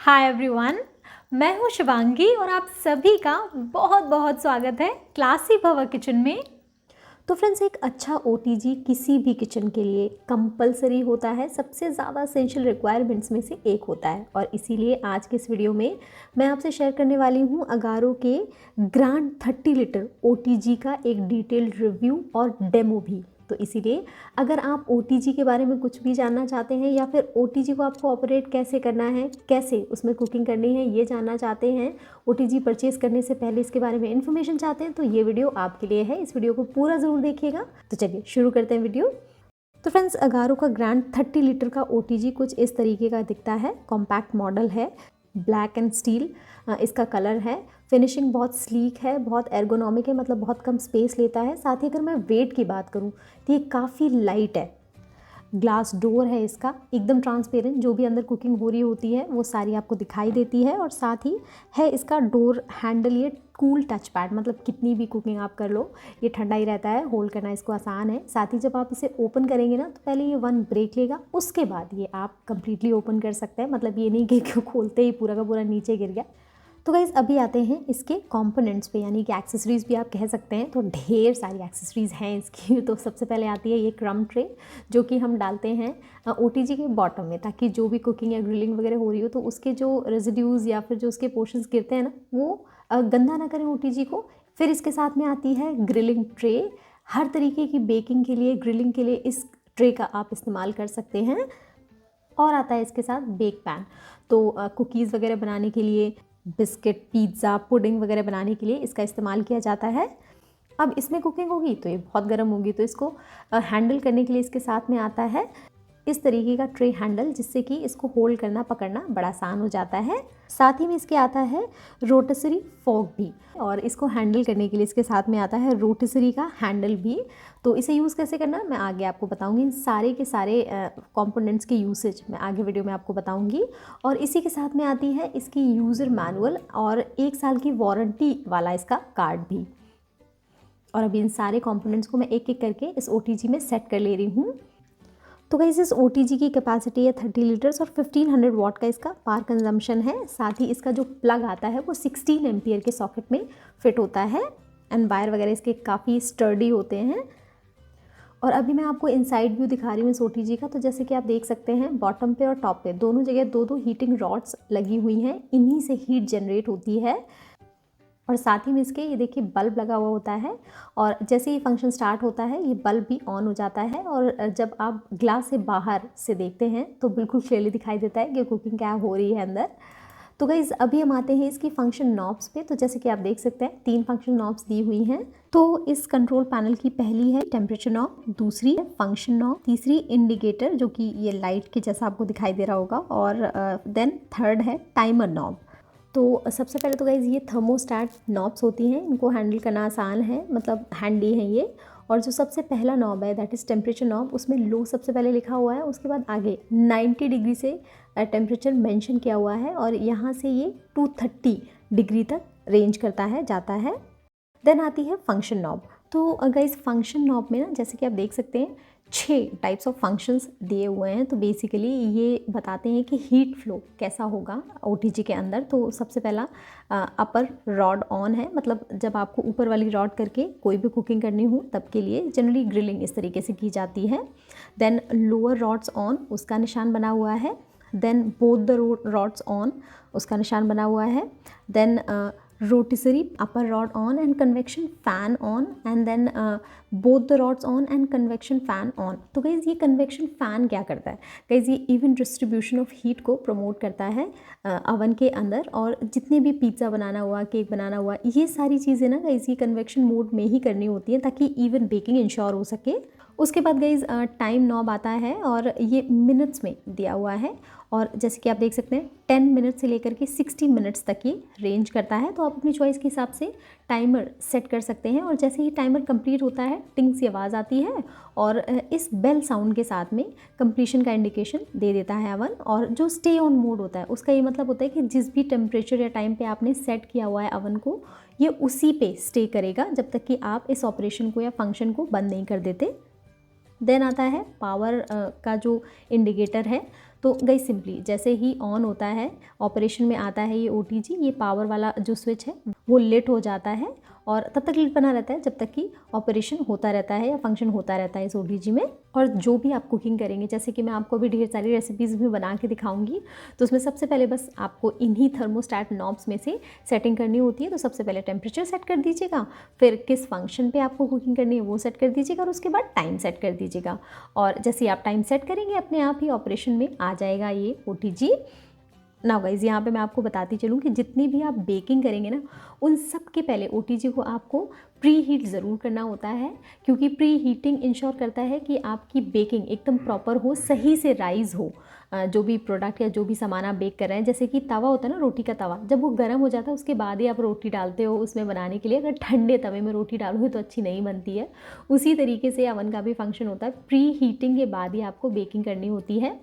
Hi everyone, मैं हूँ शिवांगी और आप सभी का बहुत बहुत स्वागत है क्लासी भवा किचन में। तो फ्रेंड्स, एक अच्छा ओटीजी किसी भी किचन के लिए कंपलसरी होता है, सबसे ज़्यादा एसेंशियल रिक्वायरमेंट्स में से एक होता है। और इसीलिए आज के इस वीडियो में मैं आपसे शेयर करने वाली हूँ अगारो के ग्रैंड 30 लीटर ओटीजी का एक डिटेल्ड रिव्यू और डेमो भी। तो इसीलिए अगर आप ओटीजी के बारे में कुछ भी जानना चाहते हैं या फिर ओटीजी को आपको ऑपरेट कैसे करना है, कैसे उसमें कुकिंग करनी है, ये जानना चाहते हैं, ओटीजी परचेज़ करने से पहले इसके बारे में इन्फॉर्मेशन चाहते हैं, तो ये वीडियो आपके लिए है। इस वीडियो को पूरा ज़रूर देखिएगा। तो चलिए शुरू करते हैं वीडियो। तो फ्रेंड्स, अगारो का ग्रैंड 30 लीटर का ओटीजी कुछ इस तरीके का दिखता है। कॉम्पैक्ट मॉडल है, ब्लैक एंड स्टील इसका कलर है। फिनिशिंग बहुत स्लीक है, बहुत एर्गोनॉमिक है, मतलब बहुत कम स्पेस लेता है। साथ ही अगर मैं वेट की बात करूं तो ये काफ़ी लाइट है। ग्लास डोर है इसका, एकदम ट्रांसपेरेंट, जो भी अंदर कुकिंग हो रही होती है वो सारी आपको दिखाई देती है। और साथ ही है इसका डोर हैंडल, ये कूल टच पैड, मतलब कितनी भी कुकिंग आप कर लो ये ठंडा ही रहता है, होल्ड करना इसको आसान है। साथ ही जब आप इसे ओपन करेंगे ना तो पहले ये 1 ब्रेक लेगा, उसके बाद ये आप कंप्लीटली ओपन कर सकते हैं। मतलब ये नहीं कि खोलते ही पूरा का पूरा नीचे गिर गया। तो गाइज़ अभी आते हैं इसके कंपोनेंट्स पे, यानी कि एक्सेसरीज़ भी आप कह सकते हैं। तो ढेर सारी एक्सेसरीज़ हैं इसकी। तो सबसे पहले आती है ये क्रम ट्रे, जो कि हम डालते हैं ओटीजी के बॉटम में, ताकि जो भी कुकिंग या ग्रिलिंग वगैरह हो रही हो तो उसके जो रेजिड्यूज़ या फिर जो उसके पोर्शंस गिरते हैं ना, वो गंदा ना करें ओटीजी को। फिर इसके साथ में आती है ग्रिलिंग ट्रे। हर तरीके की बेकिंग के लिए, ग्रिलिंग के लिए इस ट्रे का आप इस्तेमाल कर सकते हैं। और आता है इसके साथ बेक पैन। तो कुकीज़ वगैरह बनाने के लिए, बिस्किट, पिज़्ज़ा, पुडिंग वगैरह बनाने के लिए इसका इस्तेमाल किया जाता है। अब इसमें कुकिंग होगी तो ये बहुत गर्म होगी, तो इसको हैंडल करने के लिए इसके साथ में आता है इस तरीके का ट्रे हैंडल, जिससे कि इसको होल्ड करना, पकड़ना बड़ा आसान हो जाता है। साथ ही में इसके आता है रोटिसरी फोर्क भी, और इसको हैंडल करने के लिए इसके साथ में आता है रोटिसरी का हैंडल भी। तो इसे यूज़ कैसे करना मैं आगे आपको बताऊंगी। इन सारे के सारे कंपोनेंट्स की यूसेज मैं आगे वीडियो में आपको बताऊंगी। और इसी के साथ में आती है इसकी यूज़र मैनुअल और 1 साल की वारंटी वाला इसका कार्ड भी। और अभी इन सारे कंपोनेंट्स को मैं एक एक करके इस ओटीजी में सेट कर ले रही हूँ। तो गाइस, इस ओटीजी की कैपेसिटी है 30 लीटर्स और 1500 वाट का इसका पावर कंजम्पशन है। साथ ही इसका जो प्लग आता है वो 16 एम्पियर के सॉकेट में फिट होता है। एंड वायर वगैरह इसके काफ़ी स्टर्डी होते हैं। और अभी मैं आपको इनसाइड व्यू दिखा रही हूँ इस ओटीजी का। तो जैसे कि आप देख सकते हैं, बॉटम पे और टॉप पे दोनों जगह दो हीटिंग रॉड्स लगी हुई हैं। इन्हीं से हीट जनरेट होती है। और साथ ही में इसके ये देखिए बल्ब लगा हुआ होता है, और जैसे ही फंक्शन स्टार्ट होता है ये बल्ब भी ऑन हो जाता है। और जब आप ग्लास से बाहर से देखते हैं तो बिल्कुल क्लियरली दिखाई देता है कि कुकिंग क्या हो रही है अंदर। तो गाइज़ अभी हम आते हैं इसकी फंक्शन नॉब्स पे। तो जैसे कि आप देख सकते हैं 3 फंक्शन नॉब्स दी हुई हैं। तो इस कंट्रोल पैनल की पहली है टेम्परेचर नॉब, दूसरी है फंक्शन नॉब, तीसरी इंडिकेटर जो कि ये लाइट के जैसा आपको दिखाई दे रहा होगा, और देन थर्ड है टाइमर नॉब। तो सबसे पहले तो गाइज़ ये थर्मोस्टैट नॉब्स होती हैं, इनको हैंडल करना आसान है, मतलब हैंडी है ये। और जो सबसे पहला नॉब है दैट इज़ टेम्परेचर नॉब, उसमें लो सबसे पहले लिखा हुआ है, उसके बाद आगे 90 डिग्री से टेम्परेचर मेंशन किया हुआ है, और यहाँ से ये 230 डिग्री तक रेंज करता है, जाता है। देन आती है फंक्शन नॉब। तो गाइस फंक्शन नॉब में ना, जैसे कि आप देख सकते हैं 6 टाइप्स ऑफ फंक्शंस दिए हुए हैं। तो बेसिकली ये बताते हैं कि हीट फ्लो कैसा होगा ओटीजी के अंदर। तो सबसे पहला अपर रॉड ऑन है, मतलब जब आपको ऊपर वाली रॉड करके कोई भी कुकिंग करनी हो तब के लिए जनरली ग्रिलिंग इस तरीके से की जाती है। देन लोअर रॉड्स ऑन, उसका निशान बना हुआ है। Then both the rods on, उसका निशान बना हुआ है। Then rotisserie upper rod on and convection fan on, and then both the rods on and convection fan on। तो गाइज ये convection fan क्या करता है? गाइज ये even distribution of heat को promote करता है अवन के अंदर। और जितने भी पिज़्ज़ा बनाना हुआ, केक बनाना हुआ, ये सारी चीज़ें ना गाइज ये कन्वेक्शन मोड में ही करनी होती हैं, ताकि इवन बेकिंग इंश्योर हो सके। उसके बाद गाइज टाइम नॉब आता है, और ये मिनट्स में दिया हुआ है। और जैसे कि आप देख सकते हैं 10 मिनट से लेकर के 60 मिनट्स तक ये रेंज करता है। तो आप अपनी चॉइस के हिसाब से टाइमर सेट कर सकते हैं। और जैसे ही टाइमर कंप्लीट होता है टिंग सी आवाज़ आती है, और इस बेल साउंड के साथ में कंप्लीशन का इंडिकेशन दे देता है अवन। और जो स्टे ऑन मोड होता है उसका ये मतलब होता है कि जिस भी टेम्परेचर या टाइम पे आपने सेट किया हुआ है अवन को, ये उसी पे स्टे करेगा जब तक कि आप इस ऑपरेशन को या फंक्शन को बंद नहीं कर देते। देन आता है पावर का जो इंडिकेटर है। तो गई सिंपली जैसे ही ऑन होता है, ऑपरेशन में आता है ये OTG, ये पावर वाला जो स्विच है वो लिट हो जाता है और तब तक लिट बना रहता है जब तक कि ऑपरेशन होता रहता है या फंक्शन होता रहता है इस OTG में। और जो भी आप कुकिंग करेंगे, जैसे कि मैं आपको भी ढेर सारी रेसिपीज़ भी बना के दिखाऊंगी, तो उसमें सबसे पहले बस आपको इन्हीं थर्मोस्टेट नॉब्स में से सेटिंग करनी होती है। तो सबसे पहले टेम्परेचर सेट कर दीजिएगा, फिर किस फंक्शन पे आपको कुकिंग करनी है वो सेट कर दीजिएगा और उसके बाद टाइम सेट कर दीजिएगा। और जैसे ही आप टाइम सेट करेंगे अपने आप ही ऑपरेशन में आ जाएगा ये OTG। नाउ गाइज़, यहाँ पे मैं आपको बताती चलूँ कि जितनी भी आप बेकिंग करेंगे ना, उन सब के पहले OTG को आपको प्री हीट ज़रूर करना होता है, क्योंकि प्री हीटिंग इंश्योर करता है कि आपकी बेकिंग एकदम प्रॉपर हो, सही से राइज़ हो। जो भी प्रोडक्ट या जो भी सामान आप बेक कर रहे हैं, जैसे कि तवा होता है ना, रोटी का तवा, जब वो गर्म हो जाता है उसके बाद ही आप रोटी डालते हो उसमें बनाने के लिए। अगर ठंडे तवे में रोटी डालोगे तो अच्छी नहीं बनती है। उसी तरीके से अवन का भी फंक्शन होता है, प्री हीटिंग के बाद ही आपको बेकिंग करनी होती है।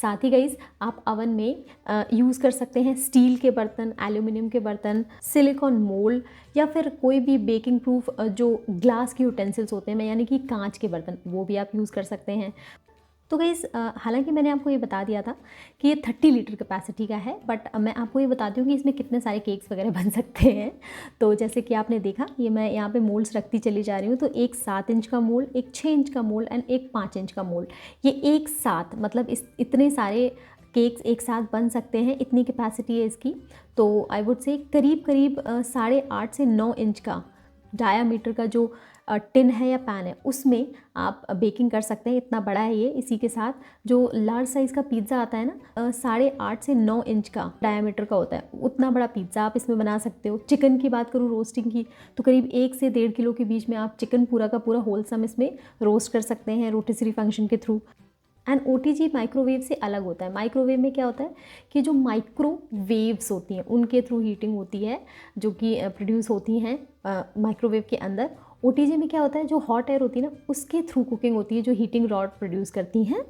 साथ ही गाइस, आप अवन में यूज़ कर सकते हैं स्टील के बर्तन, एल्यूमिनियम के बर्तन, सिलिकॉन मोल्ड, या फिर कोई भी बेकिंग प्रूफ जो ग्लास के यूटेंसिल्स होते हैं, यानी कि कांच के बर्तन, वो भी आप यूज़ कर सकते हैं। तो गाइस, हालांकि मैंने आपको ये बता दिया था कि ये 30 लीटर कैपेसिटी का है, बट मैं आपको ये बताती हूँ कि इसमें कितने सारे केक्स वगैरह बन सकते हैं। तो जैसे कि आपने देखा, ये मैं यहाँ पे मोल्ड्स रखती चली जा रही हूँ। तो एक 7 इंच का मोल्ड, एक 6 इंच का मोल्ड एंड एक 5 इंच का मोल्ड, ये एक साथ, मतलब इतने सारे केक्स एक साथ बन सकते हैं, इतनी कैपेसिटी है इसकी। तो आई वुड से करीब करीब 8.5 से 9 इंच का डायामीटर का जो टिन है या पैन है, उसमें आप बेकिंग कर सकते हैं। इतना बड़ा है ये। इसी के साथ जो लार्ज साइज़ का पिज़्ज़ा आता है ना, 8.5 से 9 इंच का डायामीटर का होता है, उतना बड़ा पिज़्ज़ा आप इसमें बना सकते हो। चिकन की बात करूँ, रोस्टिंग की, तो करीब 1 से 1.5 किलो के बीच में आप चिकन पूरा का पूरा होलसम इसमें रोस्ट कर सकते हैं रोटिसरी फंक्शन के थ्रू। एंड OTG माइक्रोवेव से अलग होता है। माइक्रोवेव में क्या होता है कि जो माइक्रोवेव्स होती हैं उनके थ्रू हीटिंग होती है, जो कि प्रोड्यूस होती हैं माइक्रोवेव के अंदर। OTG में क्या होता है, जो हॉट एयर होती है ना, उसके थ्रू कुकिंग होती है, जो हीटिंग रॉड प्रोड्यूस करती हैं।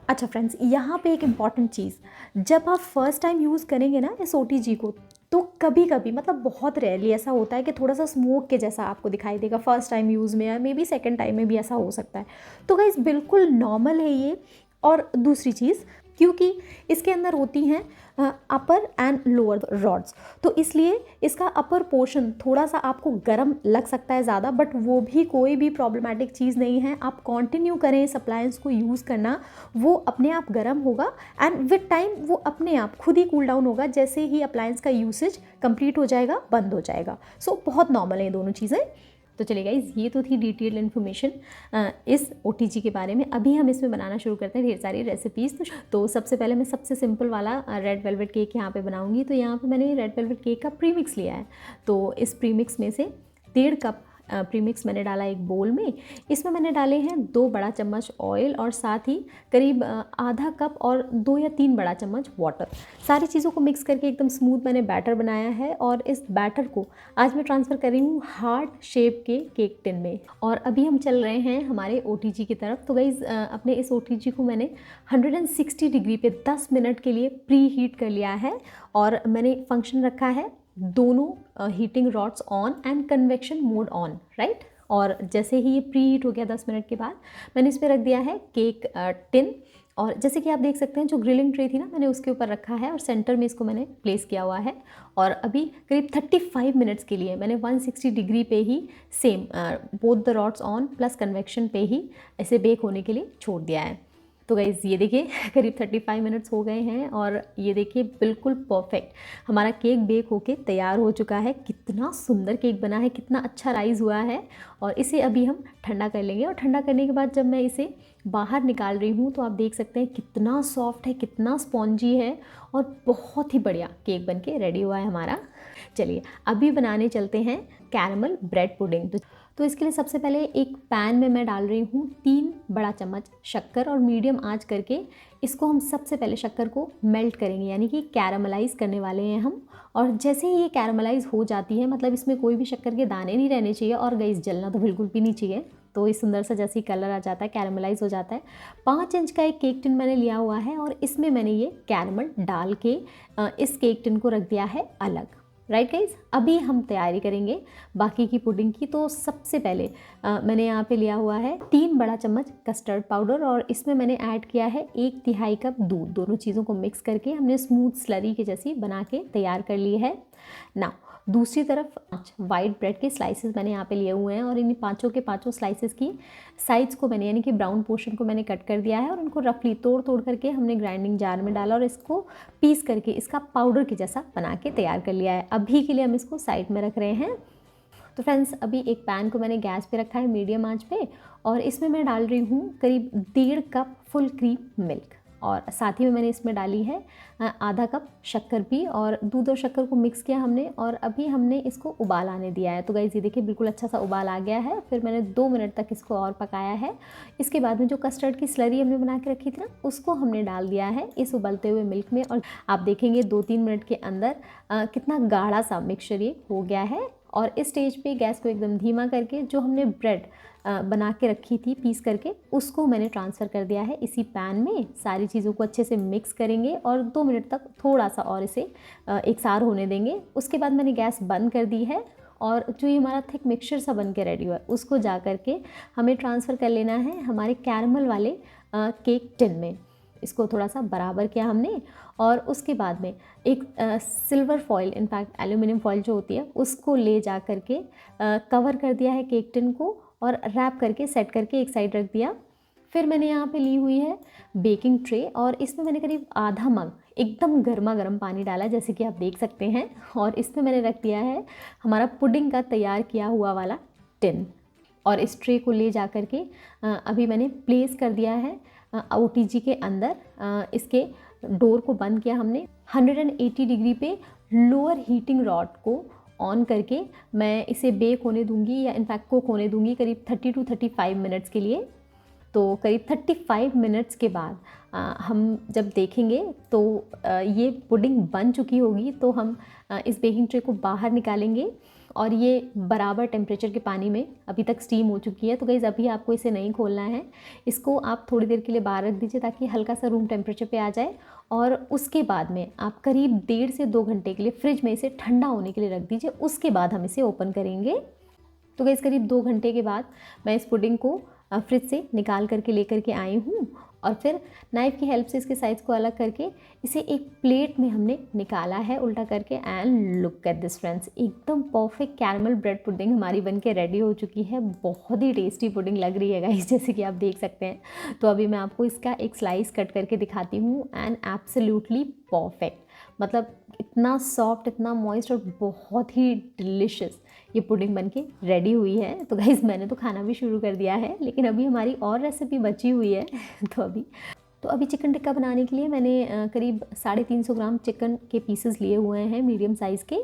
अच्छा फ्रेंड्स, यहाँ पे एक इम्पॉर्टेंट चीज़, जब आप फर्स्ट टाइम यूज़ करेंगे ना इस OTG को, तो कभी कभी, मतलब बहुत रेयरली ऐसा होता है कि थोड़ा सा स्मोक के जैसा आपको दिखाई देगा फर्स्ट टाइम यूज़ में, या मे बी सेकेंड टाइम में भी ऐसा हो सकता है। तो गाइस, बिल्कुल नॉर्मल है ये। और दूसरी चीज़, क्योंकि इसके अंदर होती हैं अपर एंड लोअर रॉड्स, तो इसलिए इसका अपर पोर्शन थोड़ा सा आपको गर्म लग सकता है ज़्यादा, बट वो भी कोई भी प्रॉब्लमेटिक चीज़ नहीं है। आप कंटिन्यू करें इस अप्लायंस को यूज़ करना, वो अपने आप गर्म होगा एंड विद टाइम वो अपने आप खुद ही कूल डाउन होगा। जैसे ही अप्लायंस का यूसेज कंप्लीट हो जाएगा, बंद हो जाएगा। सो बहुत नॉर्मल है ये दोनों चीज़ें। तो चलिए गाइस, ये तो थी डिटेल इन्फॉर्मेशन इस OTG के बारे में। अभी हम इसमें बनाना शुरू करते हैं ढेर सारी रेसिपीज़। तो सबसे पहले मैं सबसे सिंपल वाला रेड वेलवेट केक यहाँ पे बनाऊंगी। तो यहाँ पे मैंने रेड वेलवेट केक का प्रीमिक्स लिया है। तो इस प्रीमिक्स में से 1.5 कप प्रीमिक्स मैंने डाला एक बोल में। इसमें मैंने डाले हैं 2 बड़ा चम्मच ऑयल और साथ ही करीब आधा कप और 2 या 3 बड़ा चम्मच वाटर। सारी चीज़ों को मिक्स करके एकदम स्मूथ मैंने बैटर बनाया है। और इस बैटर को आज मैं ट्रांसफ़र कर रही हूँ हार्ट शेप के केक टिन में। और अभी हम चल रहे हैं हमारे OTG की तरफ। तो गाइज़, अपने इस OTG को मैंने 160 डिग्री पे 10 मिनट के लिए प्री हीट कर लिया है। और मैंने फंक्शन रखा है दोनों heating rods on and convection mode on, right. और जैसे ही ये प्री हीट हो गया 10 मिनट के बाद, मैंने इस पर रख दिया है केक टिन। और जैसे कि आप देख सकते हैं, जो ग्रिलिंग ट्रे थी ना, मैंने उसके ऊपर रखा है और सेंटर में इसको मैंने प्लेस किया हुआ है। और अभी करीब 35 मिनट्स के लिए मैंने 160 डिग्री पे ही same both the rods on plus convection पे ही इसे बेक होने के लिए छोड़ दिया है। तो गाइज़, ये देखिए करीब 35 मिनट्स हो गए हैं और ये देखिए बिल्कुल परफेक्ट हमारा केक बेक होके तैयार हो चुका है। कितना सुंदर केक बना है, कितना अच्छा राइज़ हुआ है। और इसे अभी हम ठंडा कर लेंगे। और ठंडा करने के बाद जब मैं इसे बाहर निकाल रही हूँ, तो आप देख सकते हैं कितना सॉफ्ट है, कितना स्पॉन्जी है और बहुत ही बढ़िया केक बनके रेडी हुआ है हमारा। चलिए अभी बनाने चलते हैं कैरमल ब्रेड पुडिंग। तो इसके लिए सबसे पहले एक पैन में मैं डाल रही हूँ 3 बड़ा चम्मच शक्कर और मीडियम आंच करके इसको हम सबसे पहले शक्कर को मेल्ट करेंगे, यानी कि कैरामलाइज़ करने वाले हैं हम। और जैसे ही ये कैरामलाइज़ हो जाती है, मतलब इसमें कोई भी शक्कर के दाने नहीं रहने चाहिए और गैस जलना तो बिल्कुल भी नहीं चाहिए। तो इस सुंदर सा जैसे ही कलर आ जाता है, कैरामलाइज़ हो जाता है। 5 इंच का एक केक टिन मैंने लिया हुआ है और इसमें मैंने ये कैरमल डाल के इस केक टिन को रख दिया है अलग। राइट गाइज, अभी हम तैयारी करेंगे बाकी की पुडिंग की। तो सबसे पहले मैंने यहाँ पे लिया हुआ है 3 बड़ा चम्मच कस्टर्ड पाउडर और इसमें मैंने ऐड किया है 1/3 कप दूध। दोनों चीज़ों को मिक्स करके हमने स्मूथ स्लरी के जैसी बना के तैयार कर ली है। ना दूसरी तरफ 5 वाइट ब्रेड के स्लाइसेस मैंने यहाँ पे लिए हुए हैं और इन पाँचों के पाँचों स्लाइसेस की साइड्स को मैंने यानी कि ब्राउन पोर्शन को मैंने कट कर दिया है और उनको रफली तोड़ तोड़ करके हमने ग्राइंडिंग जार में डाला और इसको पीस करके इसका पाउडर के जैसा बना के तैयार कर लिया है। अभी के लिए हम इसको साइड में रख रहे हैं। तो फ्रेंड्स, अभी एक पैन को मैंने गैस पे रखा है मीडियम आंच पे और इसमें मैं डाल रही हूँ करीब 1.5 कप फुल क्रीम मिल्क और साथ ही में मैंने इसमें डाली है आधा कप शक्कर भी और दूध और शक्कर को मिक्स किया हमने और अभी हमने इसको उबाल आने दिया है। तो गाइस ये देखिए बिल्कुल अच्छा सा उबाल आ गया है। फिर मैंने 2 मिनट तक इसको और पकाया है। इसके बाद में जो कस्टर्ड की स्लरी हमने बना के रखी थी ना, उसको हमने डाल दिया है इस उबलते हुए मिल्क में और आप देखेंगे 2-3 मिनट के अंदर कितना गाढ़ा सा मिक्सचर ये हो गया है। और इस स्टेज पे गैस को एकदम धीमा करके जो हमने ब्रेड बना के रखी थी पीस करके, उसको मैंने ट्रांसफ़र कर दिया है इसी पैन में। सारी चीज़ों को अच्छे से मिक्स करेंगे और 2 मिनट तक थोड़ा सा और इसे एक सार होने देंगे। उसके बाद मैंने गैस बंद कर दी है और जो ये हमारा थिक मिक्सचर सा बन के रेडी हुआ है उसको जा करके हमें ट्रांसफ़र कर लेना है हमारे कैरमल वाले केक टिन में। इसको थोड़ा सा बराबर किया हमने और उसके बाद में एक silver foil, in fact aluminium foil जो होती है, उसको ले जा करके कवर कर दिया है केक टिन को और रैप करके सेट करके एक साइड रख दिया। फिर मैंने यहाँ पे ली हुई है बेकिंग ट्रे और इसमें मैंने करीब आधा मग एकदम गर्मा गर्म पानी डाला जैसे कि आप देख सकते हैं और इसमें मैंने रख दिया है हमारा पुडिंग का तैयार किया हुआ वाला टिन और इस ट्रे को ले जा करके अभी मैंने प्लेस कर दिया है OTG के अंदर। इसके डोर को बंद किया हमने। 180 डिग्री पे लोअर हीटिंग रॉड को ऑन करके मैं इसे बेक होने दूंगी या इनफैक्ट कुक होने दूंगी करीब 30 to 35 मिनट्स के लिए। तो करीब 35 मिनट्स के बाद हम जब देखेंगे तो ये पुडिंग बन चुकी होगी। तो हम इस बेकिंग ट्रे को बाहर निकालेंगे और ये बराबर टेम्परेचर के पानी में अभी तक स्टीम हो चुकी है। तो गाइस अभी आपको इसे नहीं खोलना है, इसको आप थोड़ी देर के लिए बाहर रख दीजिए ताकि हल्का सा रूम टेम्परेचर पे आ जाए और उसके बाद में आप करीब 1.5 से 2 घंटे के लिए फ्रिज में इसे ठंडा होने के लिए रख दीजिए। उसके बाद हम इसे ओपन करेंगे। तो गाइस करीब 2 घंटे के बाद मैं इस पुडिंग को फ्रिज से निकाल करके लेकर के आई हूँ और फिर नाइफ़ की हेल्प से इसके साइज़ को अलग करके इसे एक प्लेट में हमने निकाला है उल्टा करके। And look at this friends, एकदम परफेक्ट कैरमल ब्रेड पुडिंग हमारी बनके रेडी हो चुकी है। बहुत ही टेस्टी पुडिंग लग रही है गाइस, जैसे कि आप देख सकते हैं। तो अभी मैं आपको इसका एक स्लाइस कट करके दिखाती हूँ एंड एब्सोल्युटली परफेक्ट, मतलब इतना सॉफ्ट, इतना मॉइस्ट और बहुत ही डिलिशियस ये पुडिंग बनके रेडी हुई है। तो गाइस मैंने तो खाना भी शुरू कर दिया है, लेकिन अभी हमारी और रेसिपी बची हुई है। तो अभी चिकन टिक्का बनाने के लिए मैंने करीब 350 ग्राम चिकन के पीसेस लिए हुए हैं मीडियम साइज़ के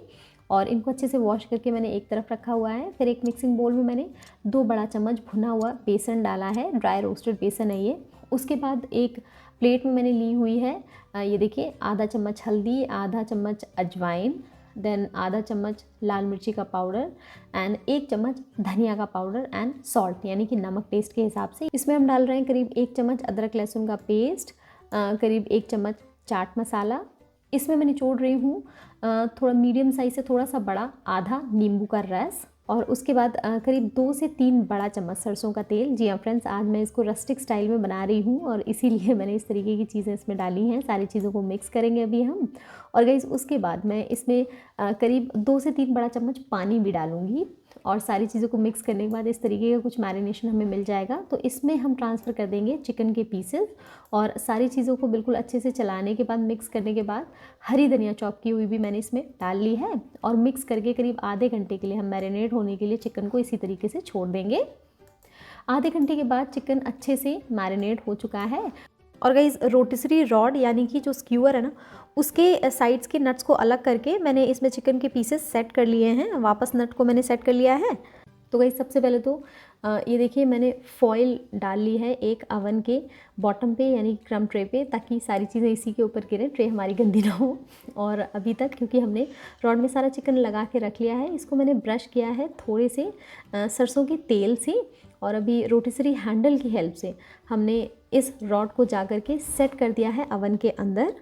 और इनको अच्छे से वॉश करके मैंने एक तरफ रखा हुआ है। फिर एक मिक्सिंग बोल में मैंने 2 बड़ा चम्मच भुना हुआ बेसन डाला है, ड्राई रोस्टेड बेसन है ये। उसके बाद एक प्लेट में मैंने ली हुई है ये देखिए आधा चम्मच हल्दी, आधा चम्मच अजवाइन, देन आधा चम्मच लाल मिर्ची का पाउडर एंड 1 चम्मच धनिया का पाउडर एंड सॉल्ट यानी कि नमक टेस्ट के हिसाब से। इसमें हम डाल रहे हैं करीब 1 चम्मच अदरक लहसुन का पेस्ट, करीब 1 चम्मच चाट मसाला। इसमें मैं निचोड़ रही हूँ थोड़ा मीडियम साइज़ से थोड़ा सा बड़ा आधा नींबू का रस और उसके बाद करीब 2 से 3 बड़ा चम्मच सरसों का तेल। जी हाँ फ्रेंड्स, आज मैं इसको रस्टिक स्टाइल में बना रही हूँ और इसीलिए मैंने इस तरीके की चीज़ें इसमें डाली हैं। सारी चीज़ों को मिक्स करेंगे अभी हम और गाइस उसके बाद मैं इसमें करीब 2 से 3 बड़ा चम्मच पानी भी डालूँगी और सारी चीज़ों को मिक्स करने के बाद इस तरीके का कुछ मैरिनेशन हमें मिल जाएगा। तो इसमें हम ट्रांसफ़र कर देंगे चिकन के पीसेस और सारी चीज़ों को बिल्कुल अच्छे से चलाने के बाद मिक्स करने के बाद हरी धनिया चॉप की हुई भी मैंने इसमें डाल ली है और मिक्स करके करीब आधे घंटे के लिए हम मैरिनेट होने के लिए चिकन को इसी तरीके से छोड़ देंगे। आधे घंटे के बाद चिकन अच्छे से मैरिनेट हो चुका है और गाइस रोटिसरी रॉड यानी कि जो स्क्यूअर है ना, उसके साइड्स के नट्स को अलग करके मैंने इसमें चिकन के पीसेस सेट कर लिए हैं। वापस नट को मैंने सेट कर लिया है। तो गाइस सबसे पहले तो ये देखिए मैंने फॉइल डाल ली है एक अवन के बॉटम पे यानी क्रम ट्रे पे, ताकि सारी चीज़ें इसी के ऊपर गिरें, ट्रे हमारी गंदी ना हो। और अभी तक क्योंकि हमने रॉड में सारा चिकन लगा के रख लिया है, इसको मैंने ब्रश किया है थोड़े से सरसों के तेल से और अभी रोटिसरी हैंडल की हेल्प से हमने इस रॉड को जा कर के सेट कर दिया है अवन के अंदर।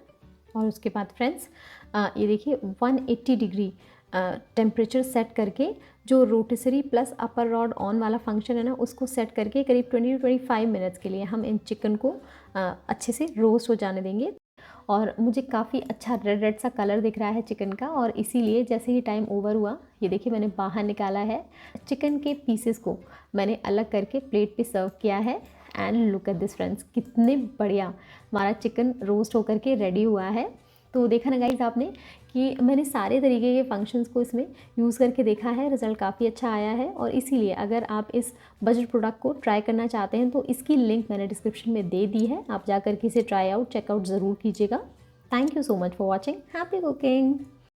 और उसके बाद फ्रेंड्स ये देखिए 180 डिग्री टेम्परेचर सेट करके, जो rotisserie plus upper rod on वाला फंक्शन है ना, उसको सेट करके करीब 20 to 25 मिनट्स के लिए हम इन चिकन को अच्छे से रोस्ट हो जाने देंगे। और मुझे काफ़ी अच्छा रेड रेड सा कलर दिख रहा है चिकन का, और इसीलिए जैसे ही टाइम ओवर हुआ, ये देखिए मैंने बाहर निकाला है चिकन के पीसेस को, मैंने अलग करके प्लेट पे सर्व किया है। And look at this friends, कितने बढ़िया हमारा चिकन रोस्ट होकर के रेडी हुआ है। तो देखा ना गाइज आपने कि मैंने सारे तरीके के फंक्शंस को इसमें यूज़ करके देखा है, रिज़ल्ट काफ़ी अच्छा आया है। और इसीलिए अगर आप इस बजट प्रोडक्ट को ट्राई करना चाहते हैं तो इसकी लिंक मैंने डिस्क्रिप्शन में दे दी है, आप जा करके इसे ट्राई आउट चेकआउट ज़रूर कीजिएगा। Thank you so much for watching, happy cooking.